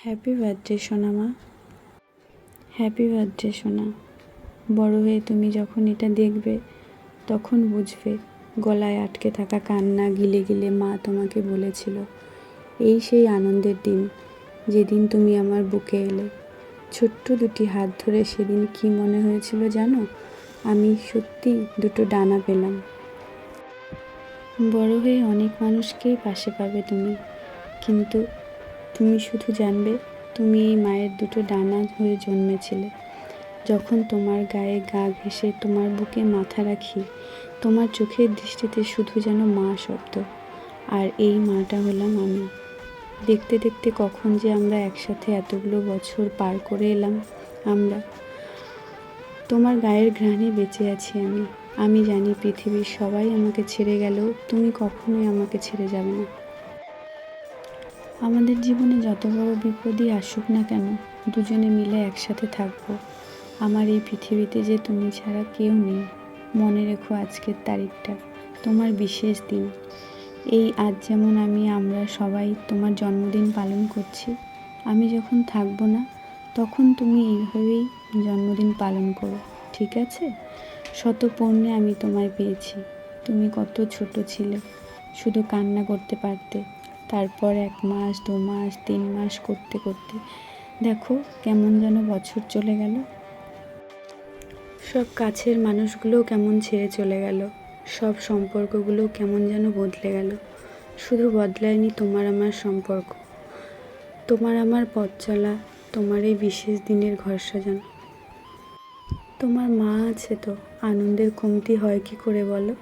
Happy birthday সোনা মা। Happy birthday সোনা। বড় হয়ে তুমি যখন এটা দেখবে তখন বুঝবে গলায় আটকে থাকা কান্না গিলে গিলে মা তোমাকে বলেছিল এই সেই আনন্দের দিন যেদিন তুমি আমার বুকে এলে। ছোট্ট দুটি হাত ধরে সেদিন কি মনে হয়েছিল জানো? আমি সত্যি দুটো ডানা পেলাম। বড় হয়ে অনেক মানুষকেই পাশে পাবে তুমি, কিন্তু তুমি শুধু জানবে তুমি এই মায়ের দুটো ডানা হয়ে জন্মেছিলে। যখন তোমার গায়ে গা ঘেঁষে তোমার বুকে মাথা রাখি, তোমার চোখের দৃষ্টিতে শুধু যেন মা শব্দ, আর এই মাটা হলাম আমি। দেখতে দেখতে কখন যে আমরা একসাথে এতগুলো বছর পার করে এলাম। আমরা তোমার গায়ের ঘ্রাণে বেঁচে আছি আমি। আমি জানি পৃথিবীর সবাই আমাকে ছেড়ে গেলেও তুমি কখনোই আমাকে ছেড়ে যাবে না। আমাদের জীবনে যত বড় বিপদই আসুক না কেন, দুজনে মিলে একসাথে থাকবো। আমার এই পৃথিবীতে যে তুমি ছাড়া কেউ নেই। মনে রেখো আজকের তারিখটা, তোমার বিশেষ দিন। এই আজ যেমন আমরা সবাই তোমার জন্মদিন পালন করছি, আমি যখন থাকবো না তখন তুমি এইভাবেই জন্মদিন পালন করো, ঠিক আছে? শত পূর্ণে আমি তোমায় পেয়েছি। তুমি কত ছোট ছিলে, শুধু কান্না করতে পারতে। তারপর 1 মাস 2 মাস 3 মাস করতে করতে দেখো কেমন যেন বছর চলে গেল। সব কাছের মানুষগুলোও কেমন ছেড়ে চলে গেল, সব সম্পর্কগুলো কেমন যেন বদলে গেল। শুধু বদলায়নি তোমার আমার সম্পর্ক, তোমার আমার পথ চলা, তোমার এই বিশেষ দিনের ঘর সাজানো। তোমার মা আছে তো, আনন্দের কমতি হয় কি করে বলো?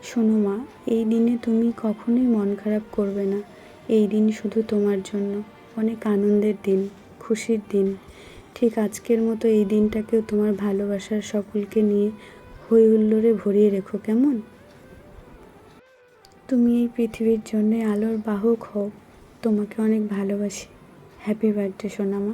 শোনো মা, এই দিনে তুমি কখনোই মন খারাপ করবে না। এই দিন শুধু তোমার জন্য, অনেক আনন্দের দিন, খুশির দিন। ঠিক আজকের মতো এই দিনটাকেও তোমার ভালোবাসার সকলকে নিয়ে হই হুল্লোড়ে ভরিয়ে রেখো, কেমন? তুমি এই পৃথিবীর জন্যে আলোর বাহক হও। তোমাকে অনেক ভালোবাসি। হ্যাপি বার্থডে সোনা মা।